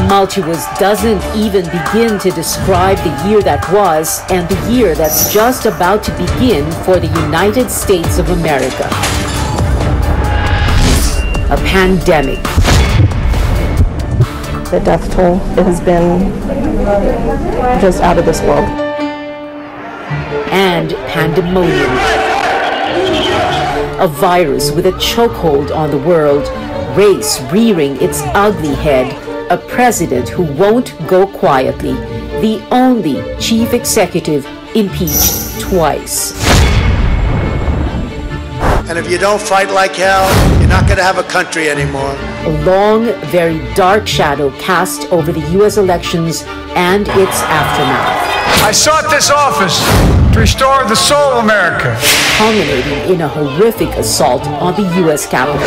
Tumultuous doesn't even begin to describe the year that was and the year that's just about to begin for the United States of America. A pandemic. The death toll has been just out of this world. And pandemonium. A virus with a chokehold on the world, race rearing its ugly head, a president who won't go quietly, the only chief executive impeached twice. And if you don't fight like hell, you're not going to have a country anymore. A long, very dark shadow cast over the U.S. elections and its aftermath. I sought this office to restore the soul of America. Culminating in a horrific assault on the U.S. Capitol.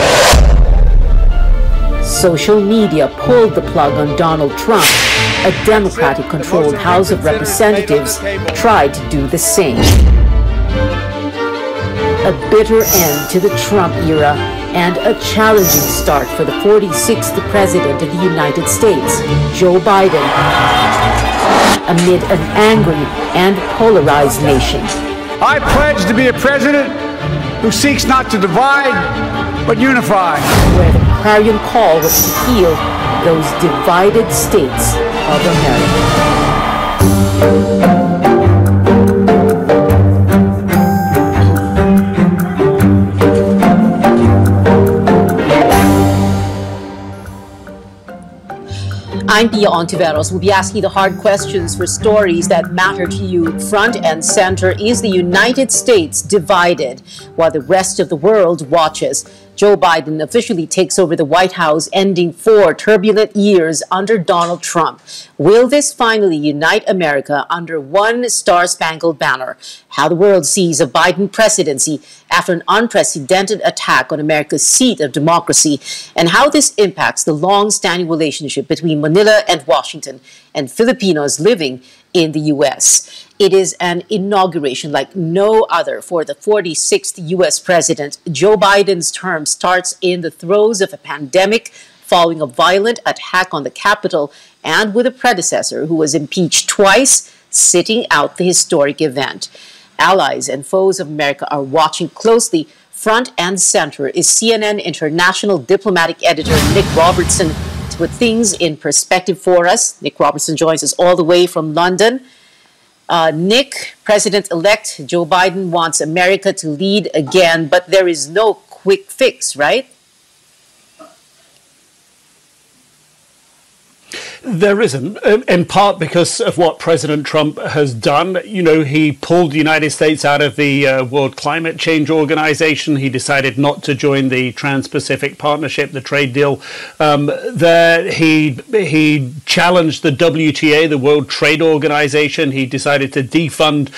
Social media pulled the plug on Donald Trump. A Democratic-controlled House of Representatives tried to do the same. A bitter end to the Trump era and a challenging start for the 46th President of the United States, Joe Biden, amid an angry and polarized nation. I pledge to be a president who seeks not to divide, but unify. Where the clarion call was to heal those divided states of America. I'm Hontiveros. We'll be asking the hard questions for stories that matter to you. Front and center, is the United States divided while the rest of the world watches? Joe Biden officially takes over the White House, ending 4 turbulent years under Donald Trump. Will this finally unite America under one star-spangled banner? How the world sees a Biden presidency after an unprecedented attack on America's seat of democracy, and how this impacts the long-standing relationship between Manila and Washington and Filipinos living in the U.S. It is an inauguration like no other for the 46th U.S. president. Joe Biden's term starts in the throes of a pandemic following a violent attack on the Capitol and with a predecessor who was impeached twice, sitting out the historic event. Allies and foes of America are watching closely. Front and center is CNN international diplomatic editor Nick Robertson to put things in perspective for us. Nick Robertson joins us all the way from London. Nick, President-elect Joe Biden wants America to lead again, but there is no quick fix, right? There isn't, in part because of what President Trump has done. You know, he pulled the United States out of the World Climate Change Organization. He decided not to join the Trans-Pacific Partnership, the trade deal. He challenged the WTA, the World Trade Organization. He decided to defund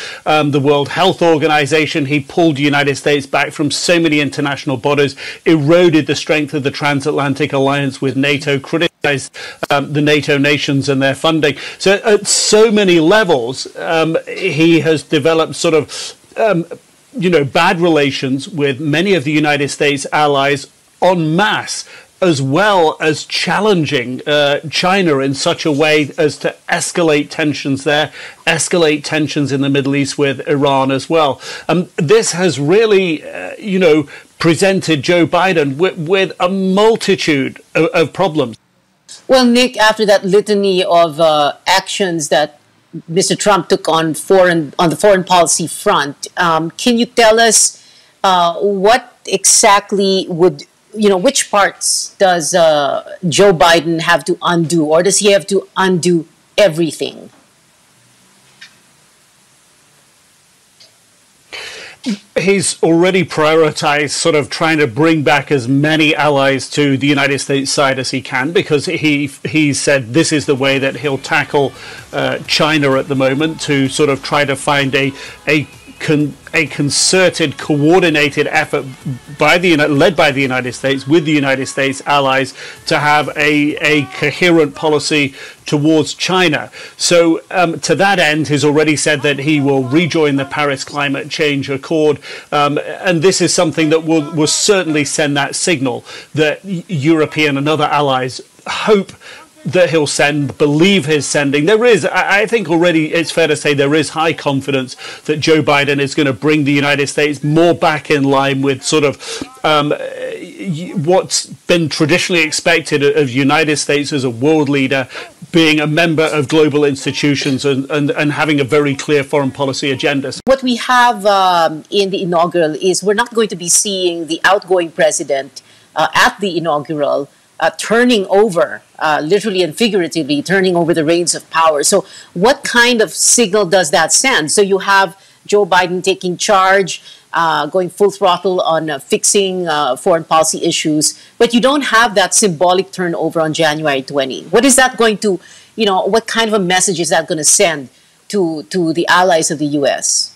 the World Health Organization. He pulled the United States back from so many international bodies, eroded the strength of the transatlantic alliance with NATO, criticized the NATO nations and their funding. So at so many levels, he has developed sort of, bad relations with many of the United States allies en masse, as well as challenging China in such a way as to escalate tensions there, escalate tensions in the Middle East with Iran as well. This has really, presented Joe Biden with a multitude of problems. Well, Nick, after that litany of actions that Mr. Trump took on the foreign policy front, can you tell us what exactly which parts does Joe Biden have to undo, or does he have to undo everything? He's already prioritized sort of trying to bring back as many allies to the United States side as he can, because he said this is the way that he'll tackle China at the moment, to sort of try to find a concerted, coordinated effort led by the United States with the United States allies to have a coherent policy towards China. So to that end, he's already said that he will rejoin the Paris Climate Change Accord. And this is something that will certainly send that signal that European and other allies hope that he'll send, believe his sending. There is, I think already it's fair to say there is high confidence that Joe Biden is going to bring the United States more back in line with sort of what's been traditionally expected of the United States as a world leader, being a member of global institutions and having a very clear foreign policy agenda. What we have in the inaugural is we're not going to be seeing the outgoing president at the inaugural turning over, literally and figuratively, turning over the reins of power. So what kind of signal does that send? So you have Joe Biden taking charge, going full throttle on fixing foreign policy issues, but you don't have that symbolic turnover on January 20. What is that going to, what kind of a message is that going to send to the allies of the U.S.?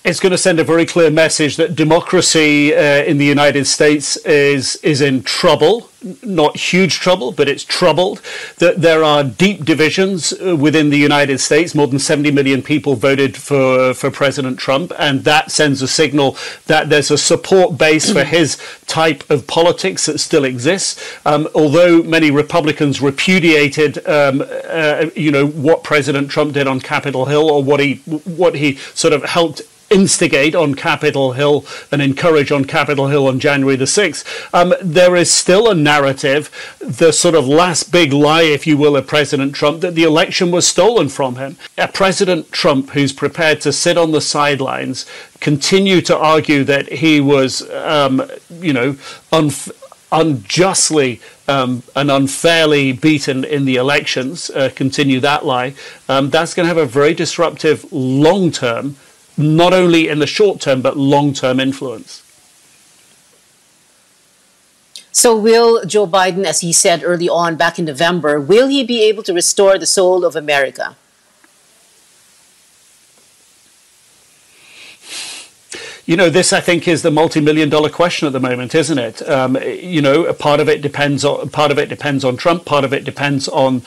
It's going to send a very clear message that democracy in the United States is in trouble, not huge trouble, but it's troubled, that there are deep divisions within the United States. More than 70 million people voted for President Trump, and that sends a signal that there's a support base for his type of politics that still exists. Although many Republicans repudiated, what President Trump did on Capitol Hill, or what he sort of helped instigate on Capitol Hill and encourage on Capitol Hill on January the 6th, there is still a narrative, the sort of last big lie, if you will, of President Trump, that the election was stolen from him. A President Trump who's prepared to sit on the sidelines, continue to argue that he was, unjustly and unfairly beaten in the elections, continue that lie, that's going to have a very disruptive long-term, not only in the short term, but long-term influence. So will Joe Biden, as he said early on back in November, will he be able to restore the soul of America? This, I think, is the multi-million-dollar question at the moment, isn't it? Part of it depends on Trump. Part of it depends on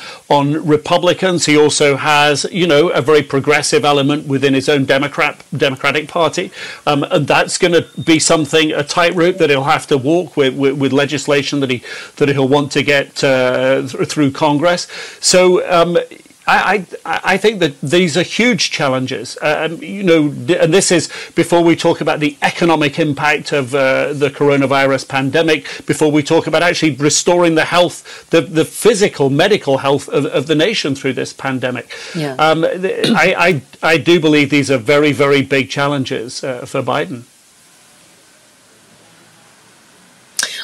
Republicans. He also has, a very progressive element within his own Democratic Party, and that's going to be something, a tightrope that he'll have to walk with legislation that he'll want to get through Congress. So. I think that these are huge challenges, and this is before we talk about the economic impact of the coronavirus pandemic, before we talk about actually restoring the health, the physical, medical health of the nation through this pandemic. Yeah. I do believe these are very, very big challenges for Biden.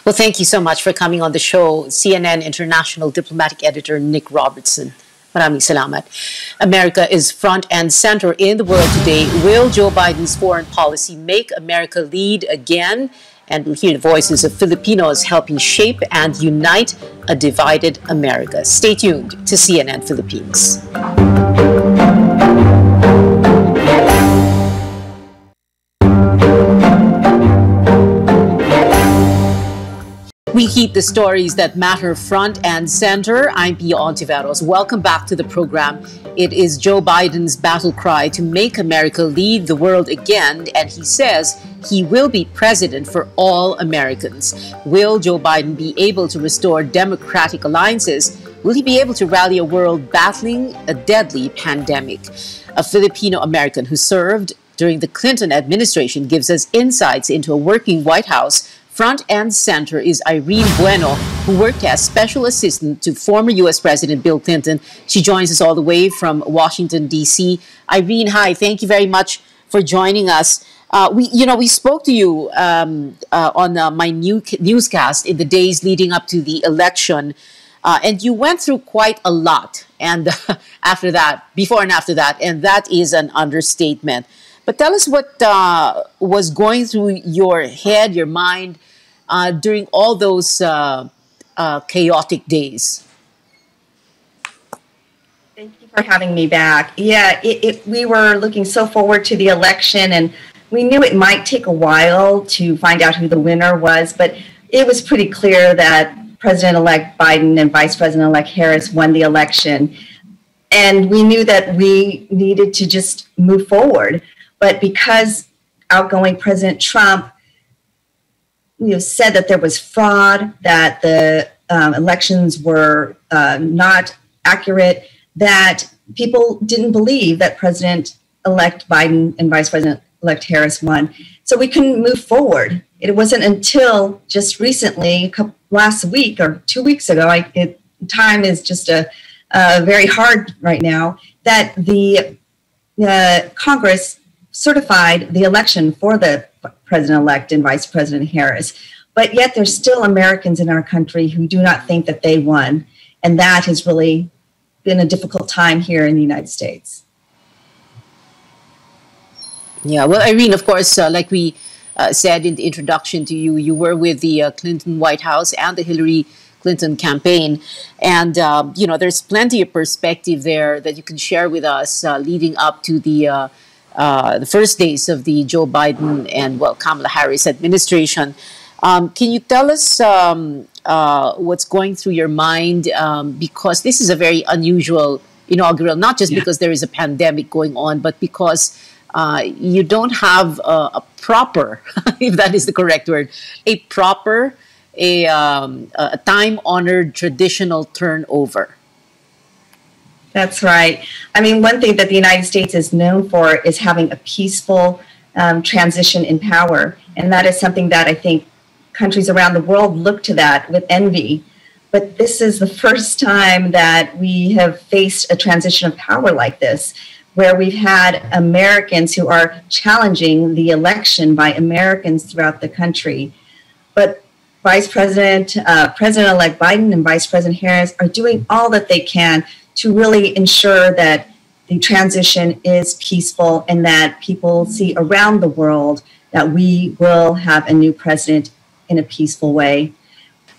Well, thank you so much for coming on the show, CNN International Diplomatic Editor Nick Robertson. Maraming salamat. America is front and center in the world today. Will Joe Biden's foreign policy make America lead again? And we'll hear the voices of Filipinos helping shape and unite a divided America. Stay tuned to CNN Philippines. We keep the stories that matter front and center. I'm Pia Hontiveros. Welcome back to the program. It is Joe Biden's battle cry to make America lead the world again, and he says he will be president for all Americans. Will Joe Biden be able to restore democratic alliances? Will he be able to rally a world battling a deadly pandemic? A Filipino-American who served during the Clinton administration gives us insights into a working White House. Front and center is Irene Bueno, who worked as special assistant to former U.S. President Bill Clinton. She joins us all the way from Washington, D.C. Irene, hi. Thank you very much for joining us. We spoke to you on my newscast in the days leading up to the election, and you went through quite a lot. And before and after that, and that is an understatement. But tell us what was going through your head, your mind, during all those chaotic days. Thank you for having me back. Yeah, we were looking so forward to the election, and we knew it might take a while to find out who the winner was, but it was pretty clear that President-elect Biden and Vice President-elect Harris won the election. And we knew that we needed to just move forward. But because outgoing President Trump said that there was fraud, that the elections were not accurate, that people didn't believe that President-elect Biden and Vice President-elect Harris won. So we couldn't move forward. It wasn't until just recently, last week or 2 weeks ago, time is just very hard right now, that the Congress certified the election for the President-elect and Vice President Harris. But yet there's still Americans in our country who do not think that they won. And that has really been a difficult time here in the United States. Yeah, well, Irene, of course, like we said in the introduction to you, you were with the Clinton White House and the Hillary Clinton campaign. And, there's plenty of perspective there that you can share with us leading up to the first days of the Joe Biden and, Kamala Harris administration. Can you tell us what's going through your mind? Because this is a very unusual inaugural, not just because there is a pandemic going on, but because you don't have a proper, if that is the correct word, a time-honored traditional turnover. That's right. I mean, one thing that the United States is known for is having a peaceful transition in power. And that is something that I think countries around the world look to that with envy. But this is the first time that we have faced a transition of power like this, where we've had Americans who are challenging the election by Americans throughout the country. But President-elect Biden and Vice President Harris are doing all that they can to really ensure that the transition is peaceful and that people see around the world that we will have a new president in a peaceful way.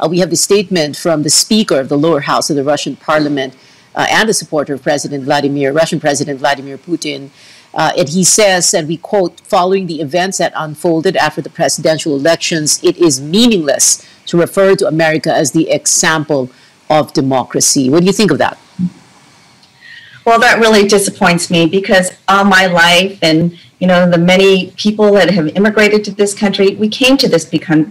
We have the statement from the Speaker of the lower house of the Russian parliament and a supporter of Russian President Vladimir Putin. And he says, and we quote, "Following the events that unfolded after the presidential elections, it is meaningless to refer to America as the example of democracy." What do you think of that? Well, that really disappoints me because all my life and, the many people that have immigrated to this country, we came to this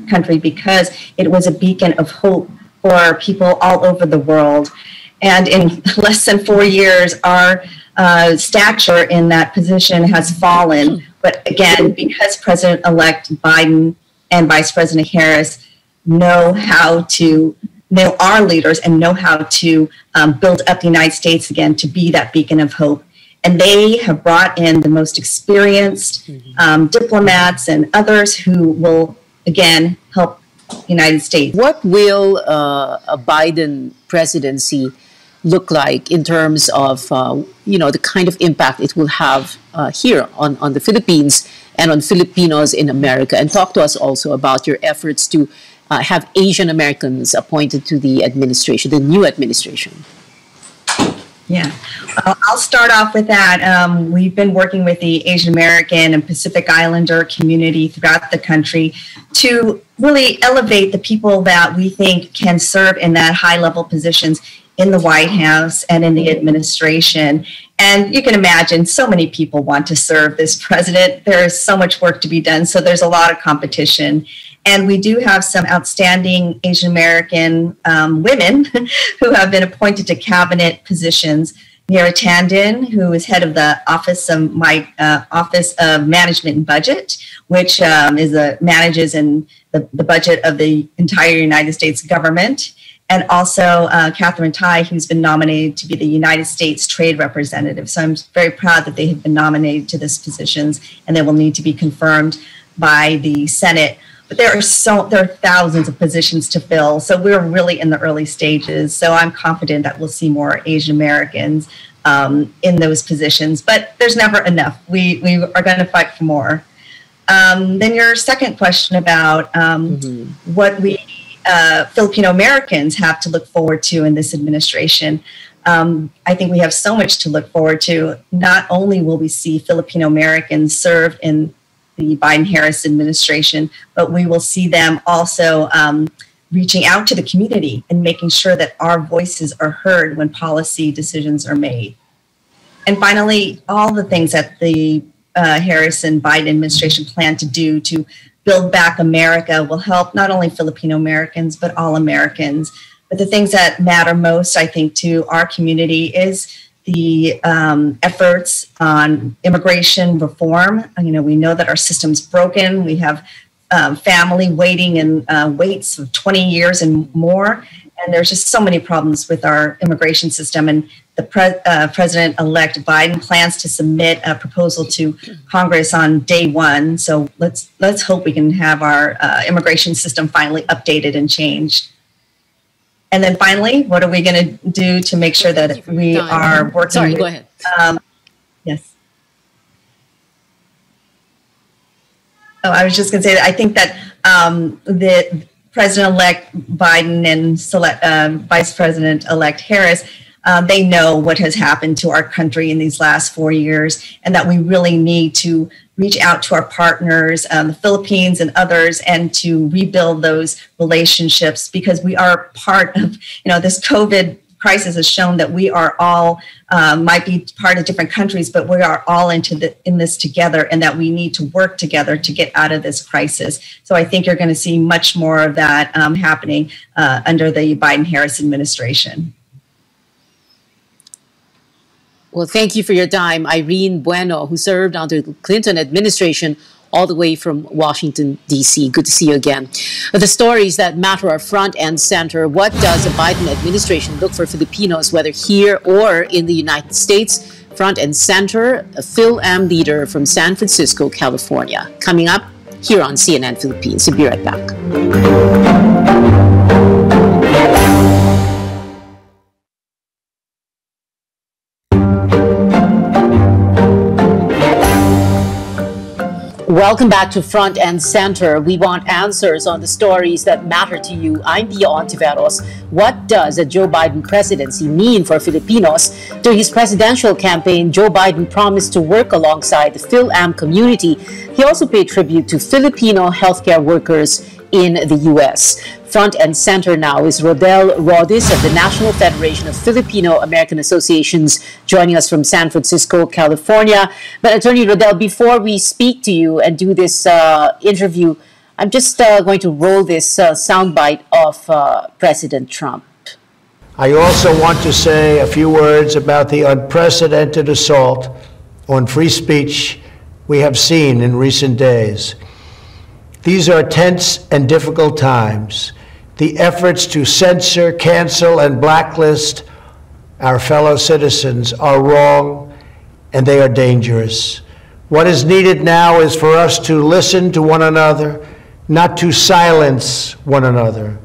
country because it was a beacon of hope for people all over the world. And in less than 4 years, our stature in that position has fallen. But again, because President-elect Biden and Vice President Harris know our leaders and know how to build up the United States again to be that beacon of hope. And they have brought in the most experienced diplomats and others who will, again, help the United States. What will a Biden presidency look like in terms of, the kind of impact it will have here on the Philippines and on Filipinos in America? And talk to us also about your efforts to have Asian Americans appointed to the administration, the new administration. Yeah, I'll start off with that. We've been working with the Asian American and Pacific Islander community throughout the country to really elevate the people that we think can serve in that high-level positions in the White House and in the administration. And you can imagine so many people want to serve this president. There is so much work to be done, so there's a lot of competition. And we do have some outstanding Asian American women who have been appointed to cabinet positions. Neera Tanden, who is head of the Office of Management and Budget, which manages the budget of the entire United States government. And also Catherine Tai, who's been nominated to be the United States Trade Representative. So I'm very proud that they have been nominated to these positions, and they will need to be confirmed by the Senate. But there are thousands of positions to fill. So we're really in the early stages. So I'm confident that we'll see more Asian Americans in those positions. But there's never enough. We are going to fight for more. Then your second question about what we Filipino Americans have to look forward to in this administration. I think we have so much to look forward to. Not only will we see Filipino Americans serve in the Biden-Harris administration, but we will see them also reaching out to the community and making sure that our voices are heard when policy decisions are made. And finally, all the things that the Harris and Biden administration plan to do to build back America will help not only Filipino Americans, but all Americans. But the things that matter most, I think, to our community is the efforts on immigration reform. You know, we know that our system's broken. We have family waiting in waits of 20 years and more. And there's just so many problems with our immigration system. And the President-elect Biden plans to submit a proposal to Congress on day one. So let's hope we can have our immigration system finally updated and changed. And then finally, what are we going to do to make sure that we are working? Sorry, go ahead. Yes. Oh, I was just going to say that I think that the President-elect Biden and Vice President-elect Harris, they know what has happened to our country in these last 4 years, and that we really need to reach out to our partners, the Philippines and others, and to rebuild those relationships, because we are part of, this COVID crisis has shown that we are all, might be part of different countries, but we are all in this together, and that we need to work together to get out of this crisis. So I think you're going to see much more of that happening under the Biden-Harris administration. Well, thank you for your time, Irene Bueno, who served under the Clinton administration all the way from Washington, D.C. Good to see you again. The stories that matter are front and center. What does the Biden administration look for Filipinos, whether here or in the United States? Front and center, a PhilAm leader from San Francisco, California. Coming up here on CNN Philippines. We'll be right back. Welcome back to Front and Center. We want answers on the stories that matter to you. I'm Pia Hontiveros. What does a Joe Biden presidency mean for Filipinos? During his presidential campaign, Joe Biden promised to work alongside the PhilAm community. He also paid tribute to Filipino healthcare workers in the U.S. Front and center now is Rodel Rodis of the National Federation of Filipino American Associations, joining us from San Francisco, California. But Attorney Rodel, before we speak to you and do this interview, I'm just going to roll this soundbite of President Trump. I also want to say a few words about the unprecedented assault on free speech we have seen in recent days. These are tense and difficult times. The efforts to censor, cancel, and blacklist our fellow citizens are wrong, and they are dangerous. What is needed now is for us to listen to one another, not to silence one another.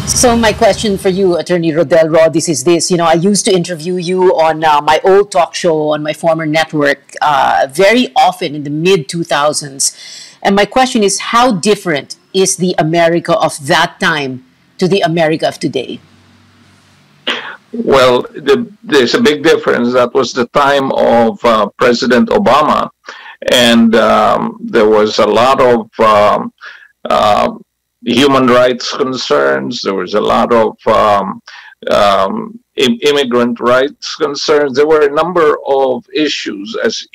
So my question for you, Attorney Rodel Rodis, is this. I used to interview you on my old talk show on my former network very often in the mid-2000s. And my question is, how different is the America of that time to the America of today? Well, there's a big difference. That was the time of President Obama. And there was a lot of human rights concerns. There was a lot of immigrant rights concerns. There were a number of issues as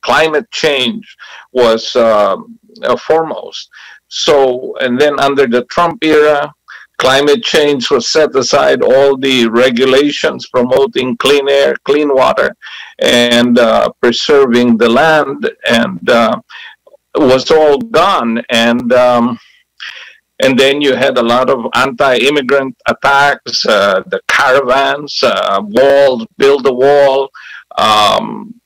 climate change was foremost. So, and then under the Trump era, climate change was set aside, all the regulations promoting clean air, clean water, and preserving the land, and was all gone. And then you had a lot of anti-immigrant attacks, the caravans, walls, build a wall,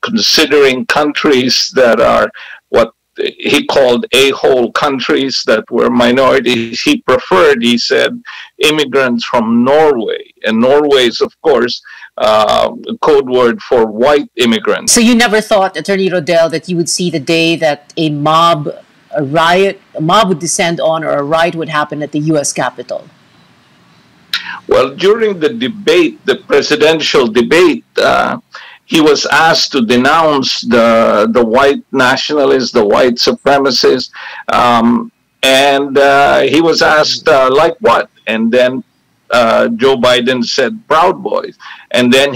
considering countries that are what he called a-hole countries that were minorities. He preferred, he said, immigrants from Norway. And Norway is, of course, a code word for white immigrants. So you never thought, Attorney Rodel, that you would see the day that a mob would descend on, or a riot would happen at the U.S. Capitol? Well, during the debate, the presidential debate, he was asked to denounce the white nationalists, the white supremacists, and he was asked, like what? And then Joe Biden said, Proud Boys. And then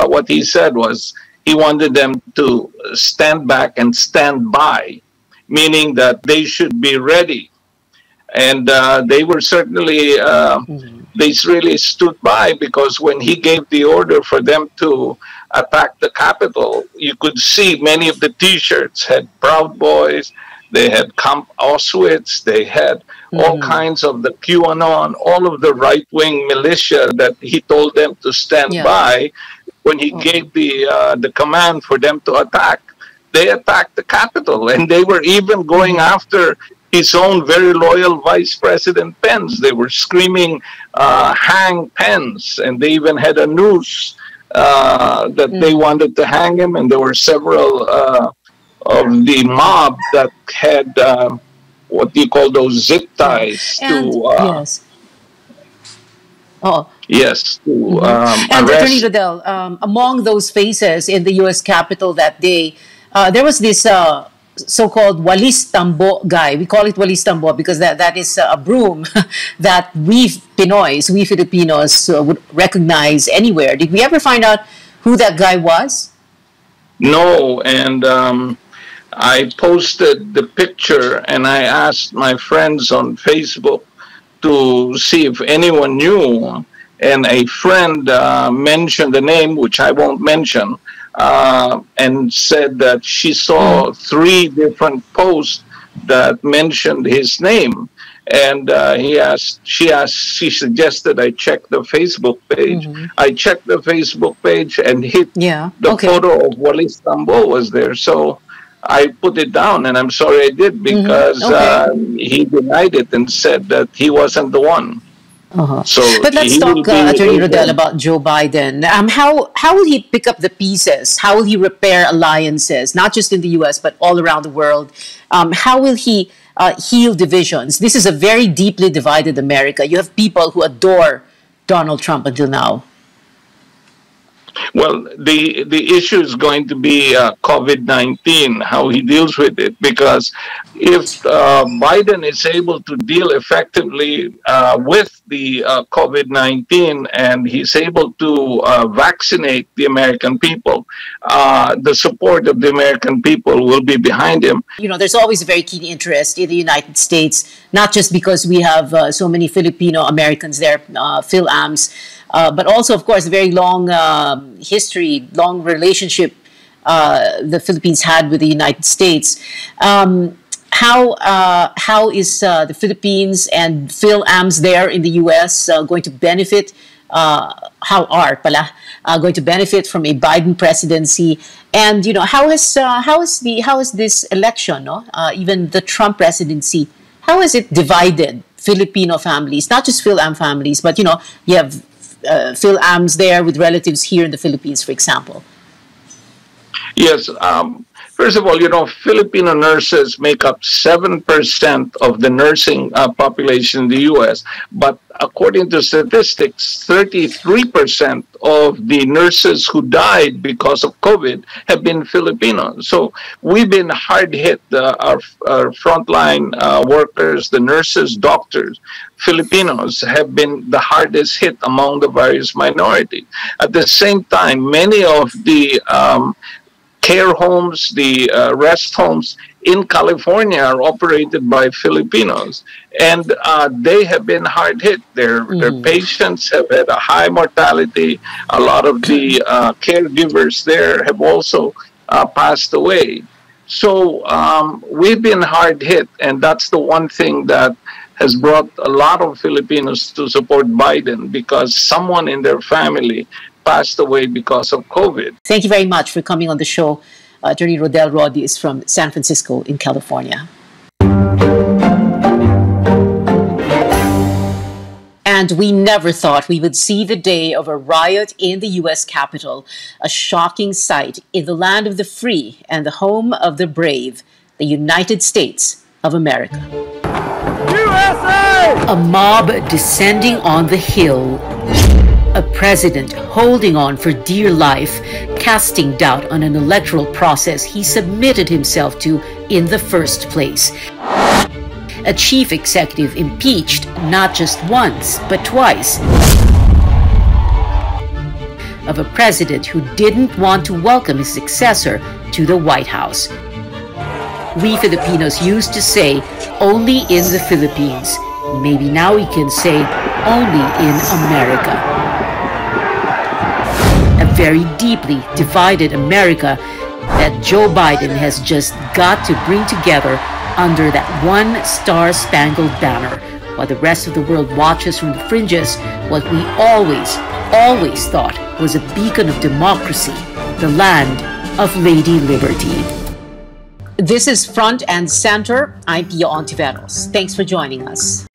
what he said was, he wanted them to stand back and stand by, meaning that they should be ready. And they were certainly, they really stood by, because when he gave the order for them to attack the Capitol, you could see many of the T-shirts had Proud Boys, they had Camp Auschwitz, they had all kinds of the QAnon, all of the right-wing militia that he told them to stand by when he gave the command for them to attack. They attacked the Capitol, and they were even going after his own very loyal Vice President Pence. They were screaming, hang Pence, and they even had a noose that they wanted to hang him, and there were several of the mob that had what do you call those zip ties to and Attorney Rodel, among those faces in the U.S. Capitol that day, there was this so-called Walis Tambo guy. We call it Walis Tambo because that is a broom that we Pinoys, we Filipinos would recognize anywhere. Did we ever find out who that guy was? No, and I posted the picture, and I asked my friends on Facebook to see if anyone knew, and a friend mentioned the name, which I won't mention, and said that she saw 3 different posts that mentioned his name. And she suggested I check the Facebook page. I checked the Facebook page and hit the photo of Walis Tambo was there. So I put it down, and I'm sorry I did, because he denied it and said that he wasn't the one. So, but let's talk, Attorney Rodel, about Joe Biden. How will he pick up the pieces? How will he repair alliances, not just in the U.S., but all around the world? How will he heal divisions? This is a very deeply divided America. You have people who adore Donald Trump until now. Well, the issue is going to be COVID-19, how he deals with it, because if Biden is able to deal effectively with the COVID-19 and he's able to vaccinate the American people, the support of the American people will be behind him. You know, there's always a very keen interest in the United States, not just because we have so many Filipino Americans there, Phil-Ams, but also, of course, a very long history, long relationship the Philippines had with the United States. How is the Philippines and Phil-Ams there in the U.S. Going to benefit? How are going to benefit from a Biden presidency? And you know, how is this election? Even the Trump presidency, how is it divided Filipino families? Not just Phil-Am families, but you know, you have Phil-Ams there with relatives here in the Philippines, for example. Yes. First of all, you know, Filipino nurses make up 7% of the nursing population in the U.S., but according to statistics, 33% of the nurses who died because of COVID have been Filipino. So we've been hard hit, our frontline workers, the nurses, doctors, Filipinos have been the hardest hit among the various minorities. At the same time, many of the care homes, the rest homes in California are operated by Filipinos, and they have been hard hit. Their patients have had a high mortality. A lot of the caregivers there have also passed away. So we've been hard hit, and that's the one thing that has brought a lot of Filipinos to support Biden, because someone in their family passed away because of COVID. Thank you very much for coming on the show. Attorney Rodel Roddy is from San Francisco in California. And we never thought we would see the day of a riot in the U.S. Capitol, a shocking sight in the land of the free and the home of the brave, the United States of America. USA! A mob descending on the hill. A president holding on for dear life, casting doubt on an electoral process he submitted himself to in the first place. A chief executive impeached not just once, but twice. of a president who didn't want to welcome his successor to the White House. We Filipinos used to say, only in the Philippines. Maybe now we can say, only in America. A very deeply divided America that Joe Biden has just got to bring together under that one star-spangled banner, while the rest of the world watches from the fringes what we always thought was a beacon of democracy, the land of Lady Liberty. This is Front and Center. I'm Hontiveros. Thanks for joining us.